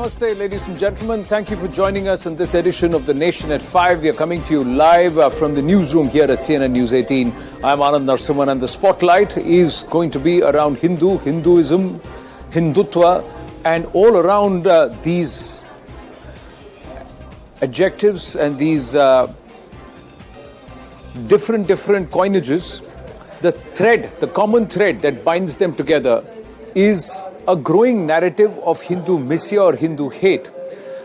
Namaste, ladies and gentlemen. Thank you for joining us in this edition of The Nation at 5. We are coming to you live from the newsroom here at CNN News 18. I'm Anand Narsimhan, and the spotlight is going to be around Hinduism, Hindutva, and all around these adjectives and these different coinages. The common thread that binds them together is a growing narrative of Hindu misya or Hindu hate.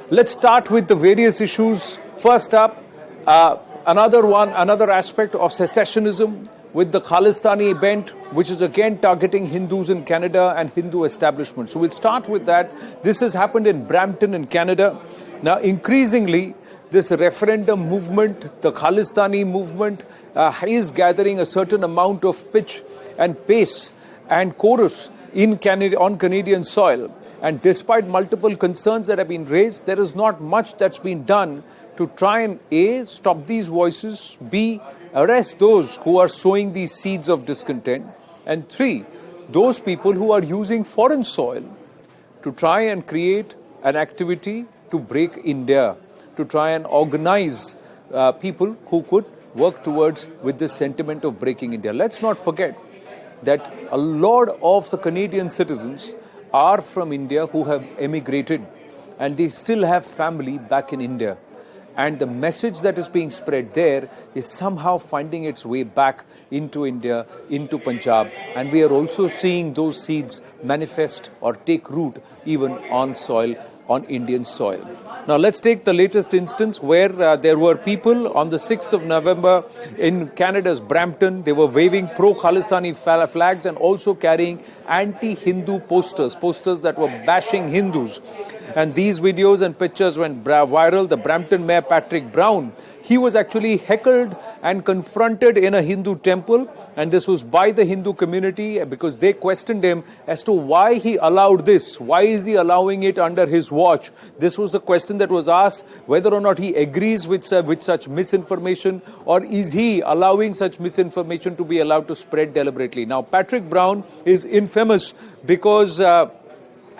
Let's start with the various issues. First up, another aspect of secessionism with the Khalistani bent, which is again targeting Hindus in Canada and Hindu establishment. So we'll start with that. This has happened in Brampton in Canada. Now, increasingly, this referendum movement, the Khalistani movement, is gathering a certain amount of pitch and pace and chorus on Canadian soil. And despite multiple concerns that have been raised, there is not much that's been done to try and A, stop these voices, B, arrest those who are sowing these seeds of discontent, and 3, those people who are using foreign soil to try and create an activity to break India, to try and organize people who could work towards with this sentiment of breaking India. Let's not forget that a lot of the Canadian citizens are from India who have emigrated, and they still have family back in India. And the message that is being spread there is somehow finding its way back into India, into Punjab. And we are also seeing those seeds manifest or take root even on Indian soil. Now let's take the latest instance where there were people on the 6th of November in Canada's Brampton. They were waving pro-Khalistani flags and also carrying anti-Hindu posters that were bashing Hindus. And these videos and pictures went viral. The Brampton Mayor Patrick Brown, he was actually heckled and confronted in a Hindu temple, and this was by the Hindu community because they questioned him as to why he allowed this. Why is he allowing it under his watch? This was a question that was asked, whether or not he agrees with such misinformation, or is he allowing such misinformation to be allowed to spread deliberately. Now, Patrick Brown is infamous because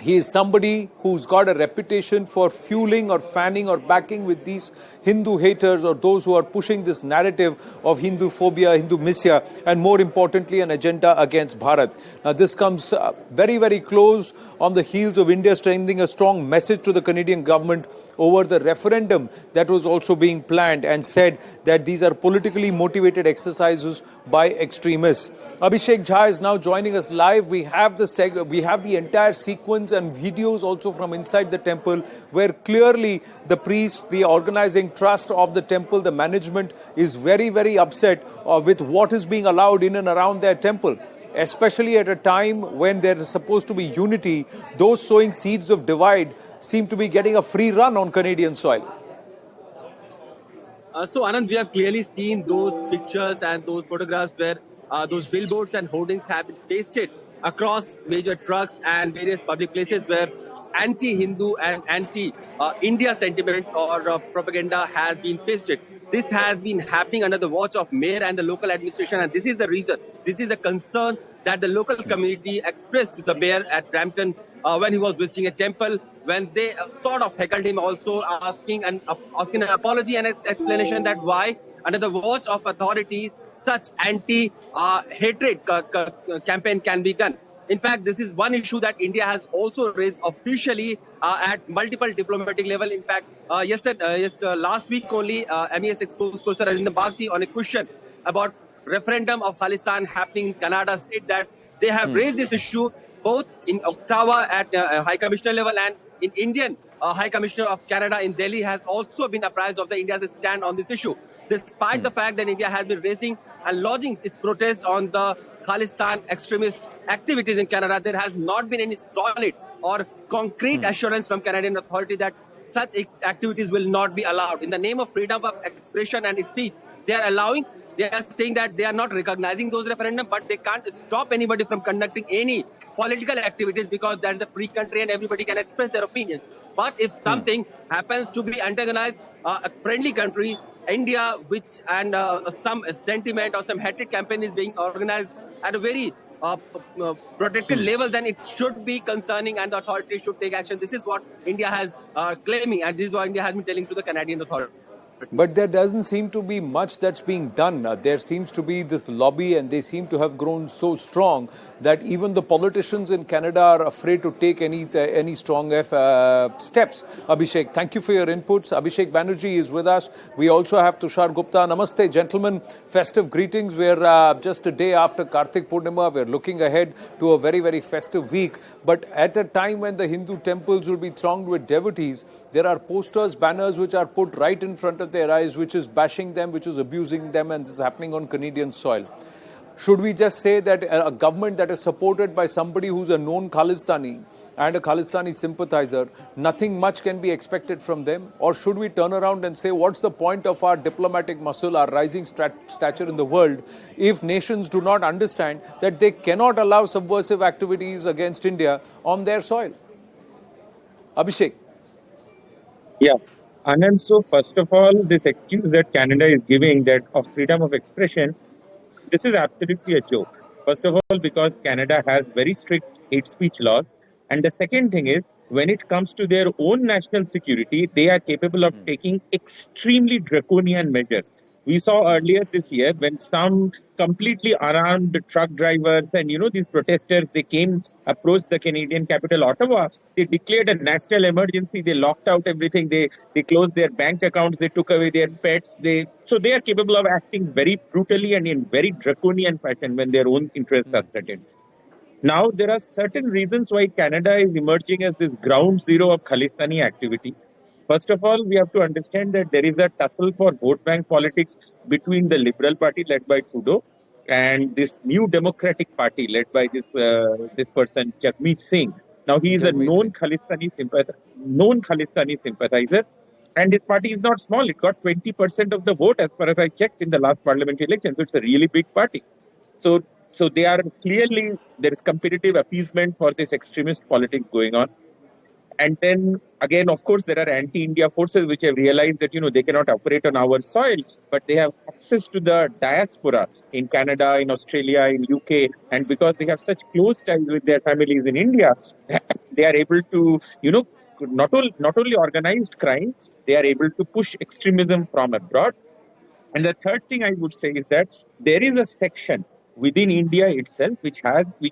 he is somebody who's got a reputation for fueling or fanning or backing with these Hindu haters or those who are pushing this narrative of Hindu phobia, Hindu misya, and more importantly, an agenda against Bharat. Now, this comes very close on the heels of India sending a strong message to the Canadian government over the referendum that was also being planned, and said that these are politically motivated exercises by extremists. Abhishek Jha is now joining us live. We have the entire sequence and videos also from inside the temple, where clearly the priests, the organizing trust of the temple, the management is very upset with what is being allowed in and around their temple. Especially at a time when there is supposed to be unity, those sowing seeds of divide seem to be getting a free run on Canadian soil. So Anand, we have clearly seen those pictures and those photographs where those billboards and hoardings have been pasted across major trucks and various public places where anti-Hindu and anti-India sentiments or propaganda has been pasted. This has been happening under the watch of mayor and the local administration, and this is the reason, this is the concern that the local community expressed to the mayor at Brampton when he was visiting a temple, when they sort of heckled him, also asking an apology and explanation that why, under the watch of authorities, such anti-hatred campaign can be done. In fact, this is one issue that India has also raised officially at multiple diplomatic level. In fact, last week only, MES Spokesperson Arindam Bagchi, on a question about referendum of Khalistan happening in Canada, said that they have raised this issue both in Ottawa at High Commissioner level, and in Indian High Commissioner of Canada in Delhi has also been apprised of the India's stand on this issue. Despite the fact that India has been raising and lodging its protest on the Khalistan extremist activities in Canada, there has not been any solid or concrete assurance from Canadian authority that such activities will not be allowed. In the name of freedom of expression and speech, they are saying that they are not recognizing those referendums, but they can't stop anybody from conducting any political activities because that is a free country and everybody can express their opinion. But if something happens to be antagonized a friendly country, India, some sentiment or some hatred campaign is being organized at a very protected level, then it should be concerning and the authorities should take action. This is what India has claiming, and this is what India has been telling to the Canadian authorities. But there doesn't seem to be much that's being done. There seems to be this lobby, and they seem to have grown so strong that even the politicians in Canada are afraid to take any strong steps. Abhishek, thank you for your inputs. Abhishek Banerjee is with us. We also have Tushar Gupta. Namaste, gentlemen. Festive greetings. We're just a day after Kartik Purnima. We're looking ahead to a very, very festive week. But at a time when the Hindu temples will be thronged with devotees, there are posters, banners which are put right in front of their eyes, which is bashing them, which is abusing them, and this is happening on Canadian soil. Should we just say that a government that is supported by somebody who's a known Khalistani and a Khalistani sympathizer, nothing much can be expected from them? Or should we turn around and say, what's the point of our diplomatic muscle, our rising stature in the world, if nations do not understand that they cannot allow subversive activities against India on their soil? Abhishek. Yeah. Anand, so first of all, this excuse that Canada is giving that of freedom of expression, this is absolutely a joke. First of all, because Canada has very strict hate speech laws. And the second thing is, when it comes to their own national security, they are capable of taking extremely draconian measures. We saw earlier this year when some completely unarmed truck drivers and, these protesters, they approached the Canadian capital, Ottawa. They declared a national emergency. They locked out everything. They closed their bank accounts. They took away their pets. So they are capable of acting very brutally and in very draconian fashion when their own interests are threatened. Now, there are certain reasons why Canada is emerging as this ground zero of Khalistani activity. First of all, we have to understand that there is a tussle for vote bank politics between the Liberal Party led by Trudeau and this new Democratic Party led by this person, Jagmeet Singh. Now, he is a known Khalistani sympathizer. And his party is not small. It got 20% of the vote as far as I checked in the last parliamentary election. So it's a really big party. So they are clearly, there is competitive appeasement for this extremist politics going on. And then again, of course, there are anti-India forces which have realized that, they cannot operate on our soil, but they have access to the diaspora in Canada, in Australia, in UK. And because they have such close ties with their families in India, they are able to, not only organized crime, they are able to push extremism from abroad. And the third thing I would say is that there is a section within India itself, which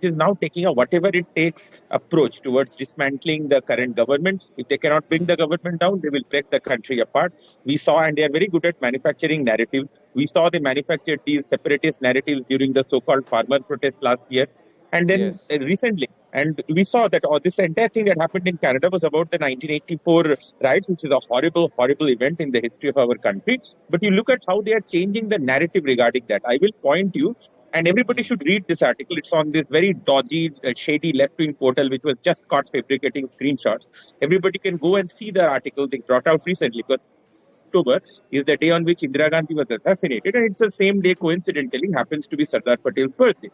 is now taking a whatever it takes approach towards dismantling the current government. If they cannot bring the government down, they will break the country apart. We saw, and they are very good at manufacturing narratives. We saw they manufactured these separatist narratives during the so-called farmer protest last year. And then recently, and we saw that this entire thing that happened in Canada was about the 1984 riots, which is a horrible, horrible event in the history of our country. But you look at how they are changing the narrative regarding that. I will point you, and everybody should read this article. It's on this very dodgy, shady left-wing portal, which was just caught fabricating screenshots. Everybody can go and see the article they brought out recently, because October is the day on which Indira Gandhi was assassinated, and it's the same day, coincidentally, happens to be Sardar Patel's birthday.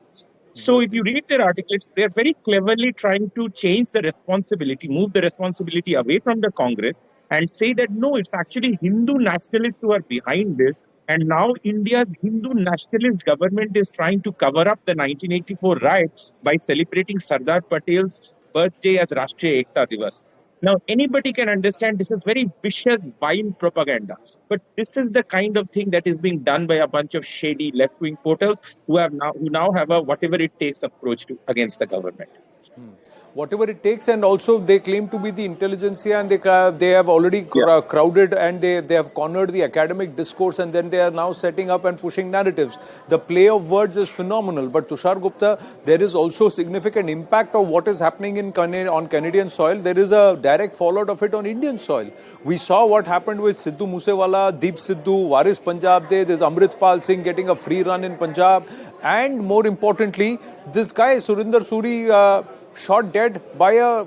So if you read their articles, they're very cleverly trying to change the responsibility, move the responsibility away from the Congress and say that no, it's actually Hindu nationalists who are behind this. And now India's Hindu nationalist government is trying to cover up the 1984 riots by celebrating Sardar Patel's birthday as Rashtriya Ekta Divas. Now, anybody can understand this is very vicious, vile propaganda. But this is the kind of thing that is being done by a bunch of shady left-wing portals who now have a whatever it takes approach against the government. Whatever it takes, and also they claim to be the intelligentsia, and they have already crowded and they have cornered the academic discourse, and then they are now setting up and pushing narratives. The play of words is phenomenal. But Tushar Gupta, there is also significant impact of what is happening on Canadian soil. There is a direct fallout of it on Indian soil. We saw what happened with Sidhu Moosewala, Deep Sidhu, Waris Punjab Day. There's Amritpal Singh getting a free run in Punjab, and more importantly, this guy Surinder Suri shot dead by a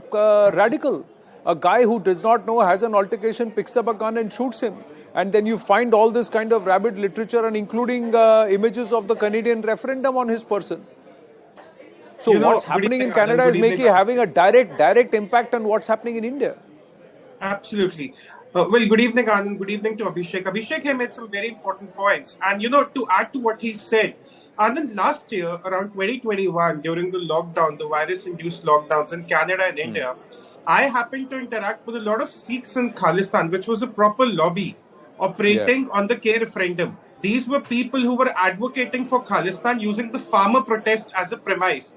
radical. A guy who does not know, has an altercation, picks up a gun and shoots him. And then you find all this kind of rabid literature, and including images of the Canadian referendum on his person. So what's happening in Canada is having a direct impact on what's happening in India. Absolutely. Well, good evening, Anand. Good evening to Abhishek. Abhishek here made some very important points. And, to add to what he said, And then last year, around 2021, during the lockdown, the virus-induced lockdowns in Canada and India, I happened to interact with a lot of Sikhs in Khalistan, which was a proper lobby operating on the Referendum. These were people who were advocating for Khalistan using the farmer protest as a premise.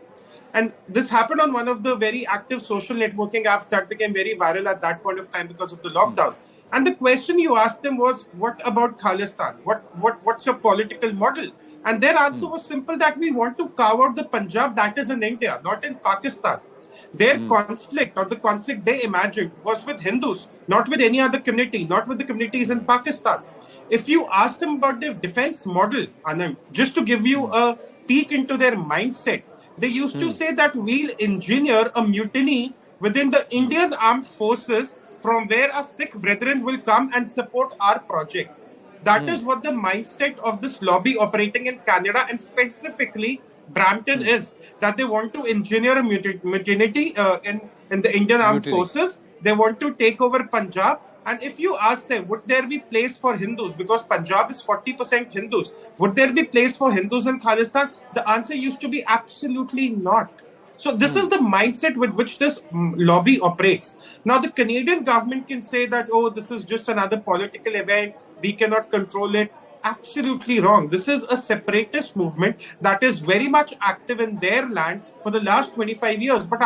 And this happened on one of the very active social networking apps that became very viral at that point of time because of the lockdown. And the question you asked them was, what about Khalistan? What's your political model? And their answer was simple, that we want to carve out the Punjab that is in India, not in Pakistan. Their conflict, or the conflict they imagined, was with Hindus, not with any other community, not with the communities in Pakistan. If you ask them about their defense model, Anand, just to give you a peek into their mindset, they used to say that we'll engineer a mutiny within the Indian armed forces from where our Sikh brethren will come and support our project. That is what the mindset of this lobby operating in Canada and specifically Brampton is, that they want to engineer a mutiny in the Indian armed forces. They want to take over Punjab. And if you ask them, would there be place for Hindus? Because Punjab is 40% Hindus. Would there be place for Hindus in Khalistan? The answer used to be absolutely not. So this is the mindset with which this lobby operates. Now, the Canadian government can say that, oh, this is just another political event, we cannot control it. Absolutely wrong. This is a separatist movement that is very much active in their land for the last 25 years. But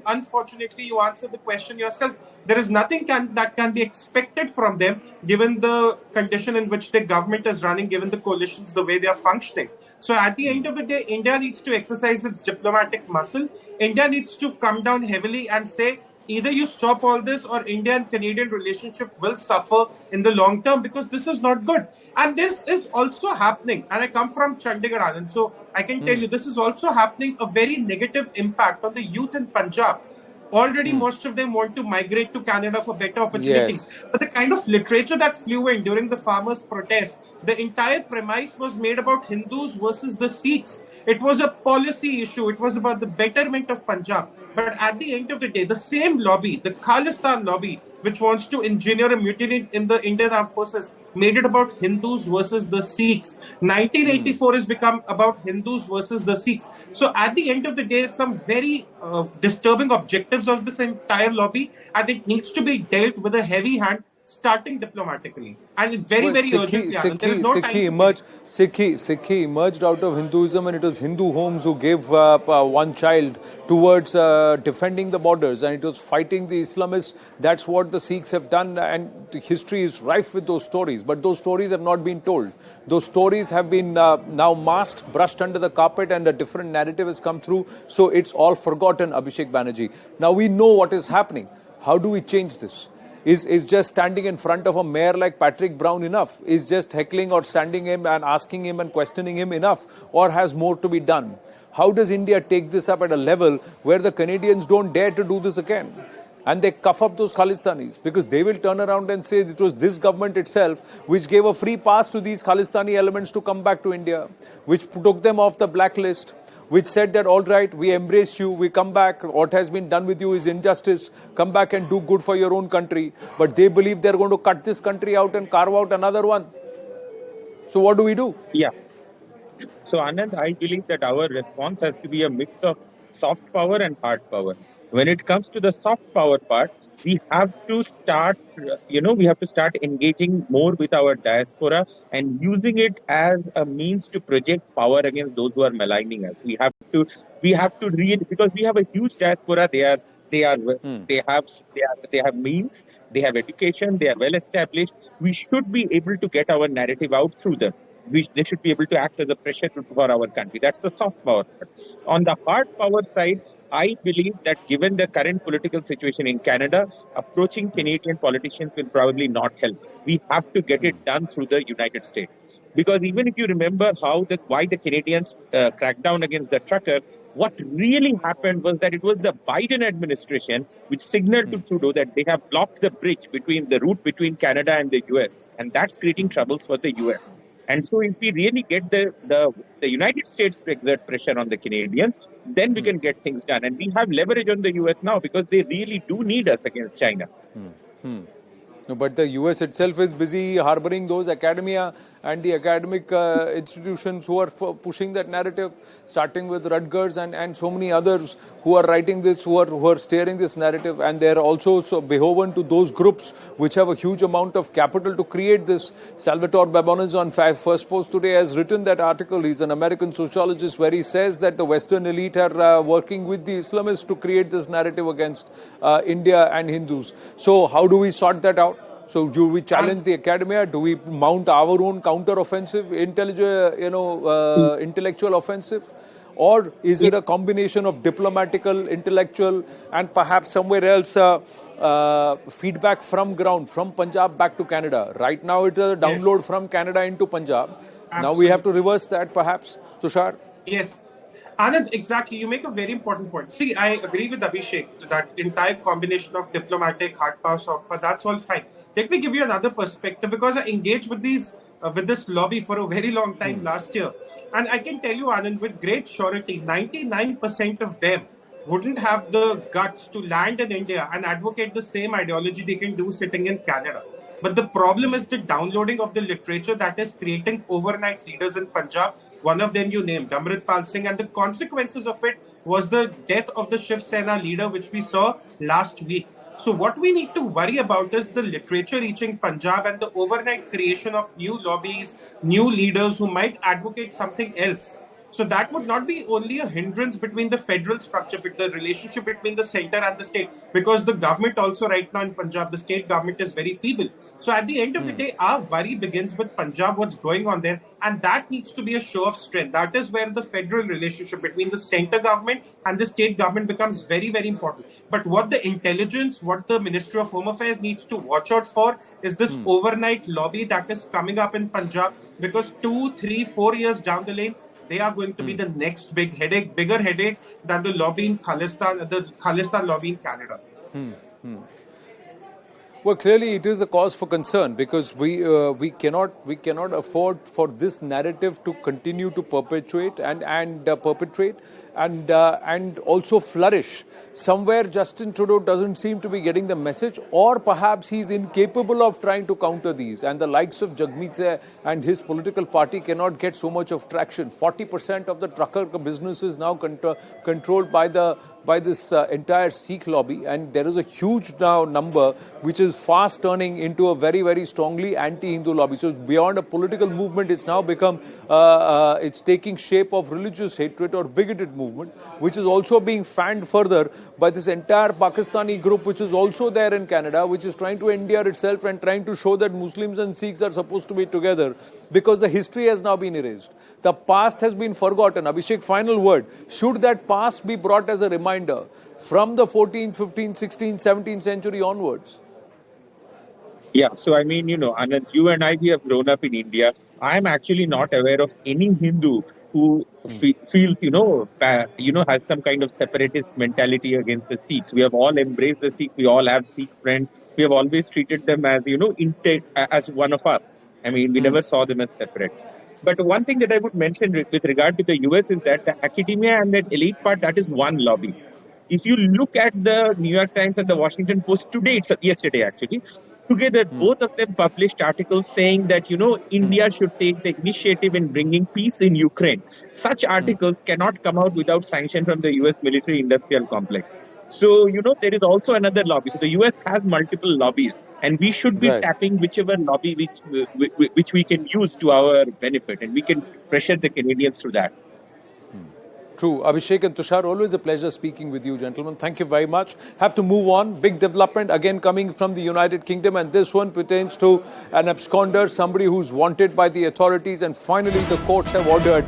unfortunately, you answered the question yourself. There is nothing that can be expected from them given the condition in which the government is running, given the coalitions, the way they are functioning. So at the end of the day, India needs to exercise its diplomatic muscle. India needs to come down heavily and say, either you stop all this or India and Canadian relationship will suffer in the long term, because this is not good. And this is also happening. And I come from Chandigarh, and so I can tell you this is also happening a very negative impact on the youth in Punjab. Already most of them want to migrate to Canada for better opportunities. Yes. But the kind of literature that flew in during the farmers' protest, the entire premise was made about Hindus versus the Sikhs. It was a policy issue. It was about the betterment of Punjab. But at the end of the day, the same lobby, the Khalistan lobby, which wants to engineer a mutiny in the Indian Armed Forces, made it about Hindus versus the Sikhs. 1984 has become about Hindus versus the Sikhs. So at the end of the day, some very disturbing objectives of this entire lobby, and it needs to be dealt with a heavy hand, starting diplomatically. And it's very urgently. Sikhi emerged out of Hinduism, and it was Hindu homes who gave one child towards defending the borders, and it was fighting the Islamists. That's what the Sikhs have done, and the history is rife with those stories. But those stories have not been told. Those stories have been now masked, brushed under the carpet, and a different narrative has come through. So it's all forgotten, Abhishek Banerjee. Now we know what is happening. How do we change this? Is just standing in front of a mayor like Patrick Brown enough? Is just heckling or standing him and asking him and questioning him enough? Or has more to be done? How does India take this up at a level where the Canadians don't dare to do this again? And they cuff up those Khalistanis, because they will turn around and say it was this government itself which gave a free pass to these Khalistani elements to come back to India, which took them off the blacklist, which said that, all right, we embrace you, we come back, what has been done with you is injustice, come back and do good for your own country. But they believe they're going to cut this country out and carve out another one. So what do we do? Yeah. So Anand, I believe that our response has to be a mix of soft power and hard power. When it comes to the soft power part, we have to start, engaging more with our diaspora and using it as a means to project power against those who are maligning us. We have to really, because we have a huge diaspora. They have means, they have education, they are well established. We should be able to get our narrative out through them. They should be able to act as a pressure for our country. That's the soft power part. On the hard power side, I believe that given the current political situation in Canada, approaching Canadian politicians will probably not help. We have to get it done through the United States. Because even if you remember why the Canadians cracked down against the trucker, what really happened was that it was the Biden administration which signaled to Trudeau that they have blocked the bridge between the route between Canada and the US. And that's creating troubles for the US. And so if we really get the United States to exert pressure on the Canadians, then we can get things done. And we have leverage on the US now because they really do need us against China. No, but the US itself is busy harboring those academia and the academic institutions who are pushing that narrative, starting with Rutgers and so many others who are writing this, who are steering this narrative, and they're also so beholden to those groups which have a huge amount of capital to create this. Salvatore Babones on First Post today has written that article. He's an American sociologist where he says that the Western elite are working with the Islamists to create this narrative against India and Hindus. So how do we sort that out? So do we challenge the academia? Do we mount our own counter-offensive, intellectual offensive? Or is it a combination of diplomatical, intellectual, and perhaps somewhere else feedback from ground, from Punjab back to Canada? Right now it's a download from Canada into Punjab. Absolutely. Now we have to reverse that perhaps. Tushar? Yes. Anand, exactly. You make a very important point. See, I agree with Abhishek that entire combination of diplomatic, hard power, soft power, that's all fine. Let me give you another perspective because I engaged with this lobby for a very long time last year. And I can tell you, Anand, with great surety, 99% of them wouldn't have the guts to land in India and advocate the same ideology they can do sitting in Canada. But the problem is the downloading of the literature that is creating overnight leaders in Punjab. One of them you named, Amritpal Singh, and the consequences of it was the death of the Shiv Sena leader, which we saw last week. So what we need to worry about is the literature reaching Punjab and the overnight creation of new lobbies, new leaders who might advocate something else. So that would not be only a hindrance between the federal structure, but the relationship between the center and the state, because the government also right now in Punjab, the state government is very feeble. So at the end of the day, our worry begins with Punjab, what's going on there, and that needs to be a show of strength. That is where the federal relationship between the center government and the state government becomes very, very important. But what the intelligence, what the Ministry of Home Affairs needs to watch out for is this overnight lobby that is coming up in Punjab, because 2, 3, 4 years down the lane, they are going to be the next big headache, bigger headache than the lobby in Khalistan, the Khalistan lobby in Canada. Well, clearly it is a cause for concern because we cannot afford for this narrative to continue to perpetuate and perpetrate and also flourish. Somewhere Justin Trudeau doesn't seem to be getting the message, or perhaps he's incapable of trying to counter these, and the likes of Jagmeet and his political party cannot get so much of traction. 40% of the trucker business is now controlled by this entire Sikh lobby, and there is a huge now number which is fast turning into a very, very strongly anti-Hindu lobby. So beyond a political movement, it's now become it's taking shape of religious hatred or bigoted movement, which is also being fanned further by this entire Pakistani group, which is also there in Canada, which is trying to endear itself and trying to show that Muslims and Sikhs are supposed to be together, because the history has now been erased. The past has been forgotten. Abhishek, final word. Should that past be brought as a reminder from the 14th, 15th, 16th, 17th century onwards? Yeah, so I mean, Anand, you and I, we have grown up in India. I'm actually not aware of any Hindu who feels, has some kind of separatist mentality against the Sikhs. We have all embraced the Sikhs. We all have Sikh friends. We have always treated them as, as one of us. I mean, we never saw them as separate. But one thing that I would mention with regard to the US is that the academia and that elite part, that is one lobby. If you look at the New York Times and the Washington Post today, yesterday actually, together, both of them published articles saying that, India should take the initiative in bringing peace in Ukraine. Such articles cannot come out without sanction from the US military-industrial complex. So, there is also another lobby. So the US has multiple lobbies, and we should be tapping whichever lobby which we can use to our benefit, and we can pressure the Canadians through that. True. Abhishek and Tushar, always a pleasure speaking with you, gentlemen. Thank you very much. Have to move on. Big development again coming from the United Kingdom, and this one pertains to an absconder, somebody who's wanted by the authorities, and finally the courts have ordered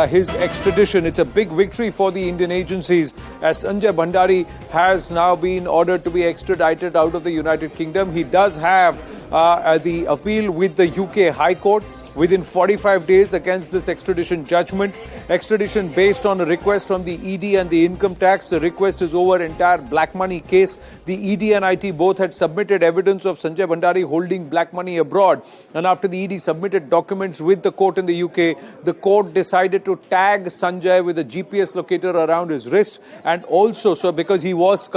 his extradition. It's a big victory for the Indian agencies, as Sanjay Bhandari has now been ordered to be extradited out of the United Kingdom. He does have the appeal with the UK High Court. within 45 days against this extradition judgment. Extradition based on a request from the ED and the income tax. The request is over entire black money case. The ED and IT both had submitted evidence of Sanjay Bhandari holding black money abroad. And after the ED submitted documents with the court in the UK, the court decided to tag Sanjay with a GPS locator around his wrist, and also so because he was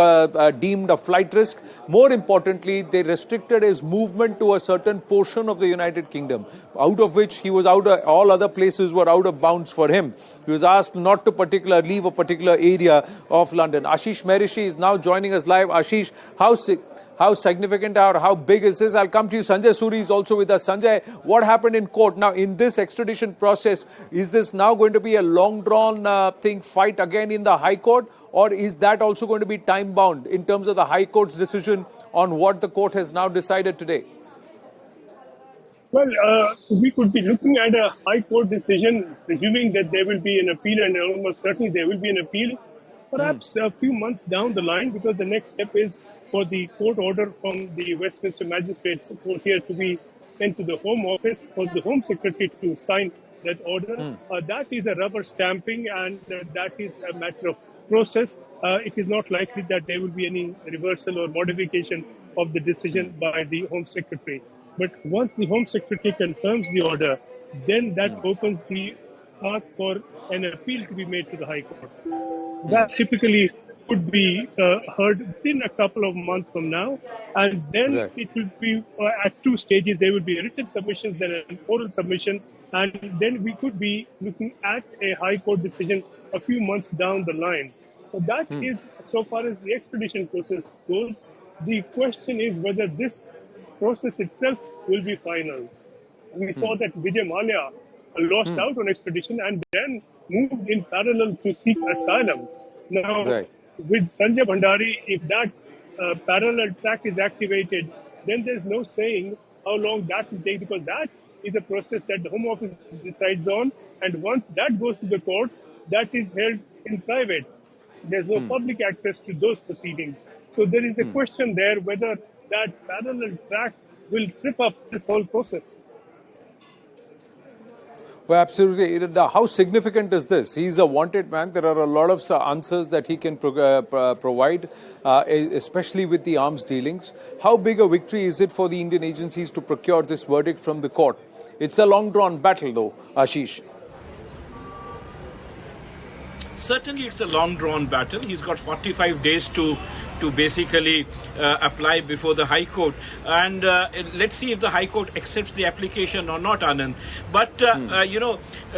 deemed a flight risk. More importantly, they restricted his movement to a certain portion of the United Kingdom, out of which he was all other places were out of bounds for him. He was asked not to leave a particular area of London. Ashish Merishi is now joining us live. Ashish, how significant or how big is this? I'll come to you. Sanjay Suri is also with us. Sanjay, what happened in court? Now, in this extradition process, is this now going to be a long-drawn fight again in the High Court? Or is that also going to be time-bound in terms of the High Court's decision on what the court has now decided today? Well, we could be looking at a High Court decision, presuming that there will be an appeal, and almost certainly there will be an appeal, perhaps a few months down the line, because the next step is for the court order from the Westminster Magistrates Court here to be sent to the Home Office for the Home Secretary to sign that order. That is a rubber stamping, and that is a matter of process. It is not likely that there will be any reversal or modification of the decision by the Home Secretary. But once the Home Secretary confirms the order, then that opens the path for an appeal to be made to the High Court. That typically could be heard within a couple of months from now, and then it will be at two stages. There will be written submissions, then an oral submission, and then we could be looking at a High Court decision a few months down the line. So that is, so far as the extradition process goes. The question is whether this process itself will be final. We saw that Vijay Mallya lost out on extradition and then moved in parallel to seek asylum. Now, with Sanjay Bhandari, if that parallel track is activated, then there's no saying how long that will take, because that is a process that the Home Office decides on, and once that goes to the court, that is held in private. There's no public access to those proceedings. So there is a question there whether that parallel track will trip up this whole process. Well, absolutely. How significant is this? He's a wanted man. There are a lot of answers that he can provide, especially with the arms dealings. How big a victory is it for the Indian agencies to procure this verdict from the court? It's a long-drawn battle, though, Ashish. Certainly, it's a long-drawn battle. He's got 45 days to basically apply before the High Court. And let's see if the High Court accepts the application or not, Anand. But,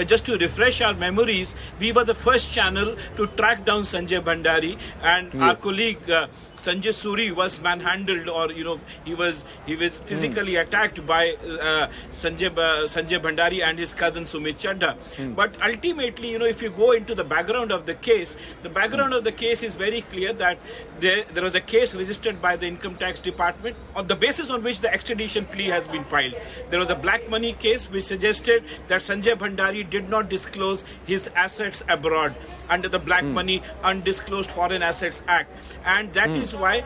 just to refresh our memories, we were the first channel to track down Sanjay Bhandari, and our colleague Sanjay Suri was manhandled, or he was physically attacked by Sanjay Bhandari and his cousin Sumit Chadha. But ultimately, if you go into the background of the case, is very clear that there was a case registered by the Income Tax Department on the basis on which the extradition plea has been filed. There was a black money case which suggested that Sanjay Bhandari did not disclose his assets abroad under the Black Money Undisclosed Foreign Assets Act, and that is why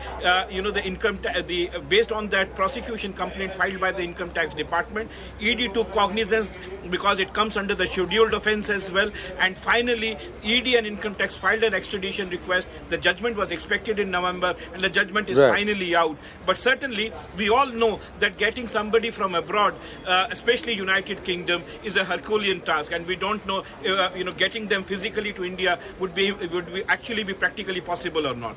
based on that prosecution complaint filed by the Income Tax Department, ED took cognizance because it comes under the scheduled offence as well, and finally ED and Income Tax filed an extradition request. The judgment was expected in November, and the judgment is finally out. But certainly we all know that getting somebody from abroad, especially United Kingdom, is a Herculean task, and we don't know getting them physically to India would actually be practically possible or not.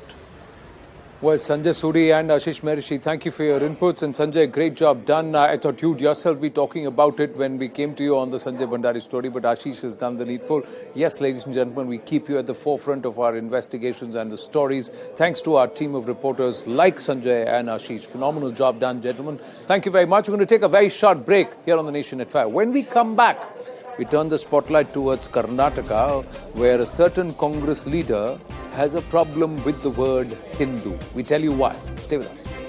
Well, Sanjay Suri and Ashish Merishi, thank you for your inputs. And Sanjay, great job done. I thought you'd yourself be talking about it when we came to you on the Sanjay Bhandari story, but Ashish has done the needful. Yes, ladies and gentlemen, we keep you at the forefront of our investigations and the stories. Thanks to our team of reporters like Sanjay and Ashish. Phenomenal job done, gentlemen. Thank you very much. We're going to take a very short break here on The Nation at 5. When we come back, we turn the spotlight towards Karnataka, where a certain Congress leader has a problem with the word Hindu. We tell you why. Stay with us.